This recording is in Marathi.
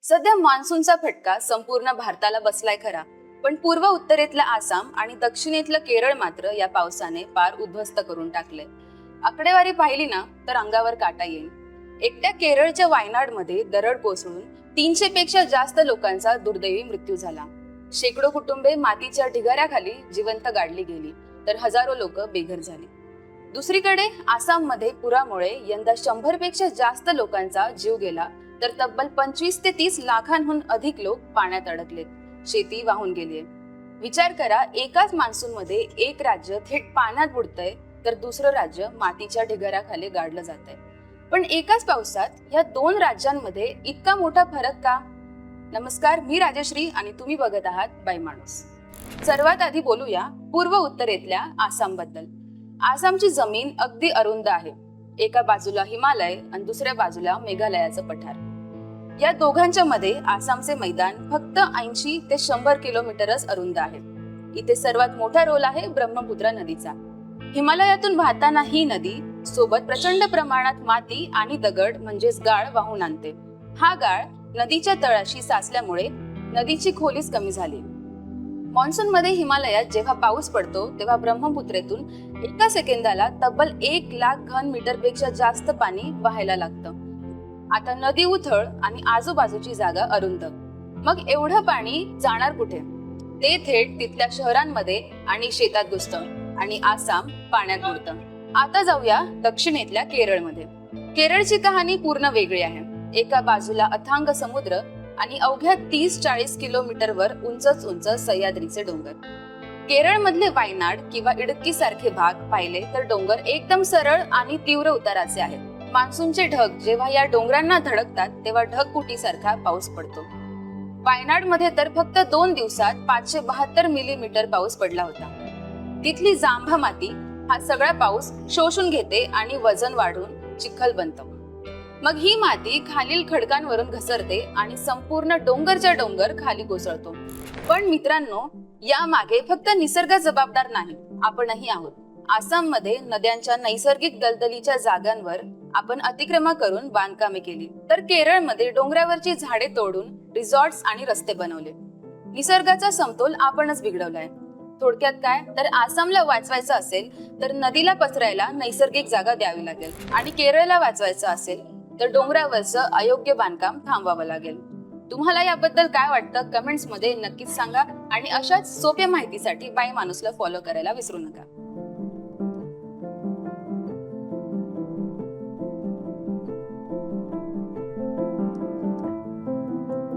सध्या मान्सूनचा फटका संपूर्ण भारताला बसलाय खरा, पण पूर्व उत्तरेतलं आसाम आणि दक्षिणेतलं केरळ मात्र या पावसाने पार उद्ध्वस्त करून टाकले. आकडेवारी पाहिली ना तर अंगावर काटा येईल. एकट्या केरळच्या वायनाडमध्ये दरड कोसळून 300 पेक्षा जास्त लोकांचा दुर्दैवी मृत्यू झाला. शेकडो कुटुंबे मातीच्या ढिगाऱ्याखाली जिवंत गाडली गेली, तर हजारो लोक बेघर झाली. दुसरीकडे आसाममध्ये पुरामुळे यंदा 100 पेक्षा जास्त लोकांचा जीव गेला, तर तब्बल 25 ते 30 लाखांहून अधिक लोक पाण्यात अडकलेत. शेती वाहून गेलीये. विचार करा, एकाच मान्सूनमध्ये एक राज्य थेट पाण्यात बुडतंय, तर दुसरं राज्य मातीच्या ढिगाऱ्याखाली गाडलं जातंय. पण एकाच पावसात या दोन राज्यांमध्ये इतका मोठा फरक का? नमस्कार, मी राजश्री आणि तुम्ही बघत आहात बाई माणूस. सर्वात आधी बोलूया पूर्व उत्तरेतल्या आसाम बद्दल. आसामची जमीन अगदी अरुंद आहे. एका बाजूला हिमालय आणि दुसऱ्या बाजूला मेघालयाचं पठार. या दोघांच्या मध्ये आसामचे मैदान फक्त 80 ते 100 किलोमीटरच अरुंद आहे. इथे सर्वात मोठा रोल आहे ब्रह्मपुत्रा नदीचा. हिमालयातून वाहताना ही नदी सोबत प्रचंड प्रमाणात माती आणि दगड म्हणजेच गाळ वाहून आणते. हा गाळ नदीच्या तळाशी साचल्यामुळे नदीची खोलीच कमी झाली. मान्सून मध्ये हिमालयात जेव्हा पाऊस पडतो तेव्हा ब्रह्मपुत्रेतून एका सेकंदाला तब्बल 1 लाख घन मीटर पेक्षा जास्त पाणी वाहायला लागतं. आता नदी उथळ आणि आजूबाजूची जागा अरुंद. मग एवढं पाणी जाणार कुठे? ते थेट तिथल्या शहरांमध्ये आणि शेतात घुसतं आणि आसाम पाण्यात बुडतं. आता जाऊया दक्षिणेतल्या केरळमध्ये. केरळची कहाणी पूर्ण वेगळी आहे. एका बाजूला अथांग समुद्र आणि अवघ्या 30-40 किलोमीटरवर उंचच उंच सह्याद्रीचे डोंगर. केरळ मधले वायनाड किंवा इडक्की सारखे भाग पाहिले तर डोंगर एकदम सरळ आणि तीव्र उताराचे आहेत. मान्सूनचे ढग जेव्हा या डोंगरांना धडकतात तेव्हा ढगफुटीसारखा पाऊस पडतो. वायनाड मध्ये तर फक्त 2 दिवसात 572 मिलीमीटर पाऊस पडला होता. तिथली जांभा माती हा सगळा पाऊस शोषून घेते आणि वजन वाढून चिखल बनतं. मग ही माती खालील खडकांवरून घसरते आणि संपूर्ण डोंगरच्या डोंगर खाली कोसळतो. पण मित्रांनो, या मागे फक्त निसर्ग जबाबदार नाही, आपणही आहोत. आसाम मध्ये नद्यांच्या नैसर्गिक दलदलीच्या जागांवर आपण अतिक्रमण करून बांधकामे केली, तर केरळमध्ये डोंगरावरची झाडे तोडून रिसॉर्ट्स आणि रस्ते बनवले. निसर्गाचा समतोल आपणच बिघडवलाय. थोडक्यात काय, तर आसामला वाचवायचं असेल तर नदीला पसरायला नैसर्गिक जागा द्यावी लागेल आणि केरळला वाचवायचं असेल तर डोंगरावरचं अयोग्य बांधकाम थांबवावं लागेल. तुम्हाला याबद्दल काय वाटतं? कमेंट्स मध्ये नक्कीच सांगा आणि अशाच सोप्या माहितीसाठी बाई माणूसला फॉलो करायला विसरू नका.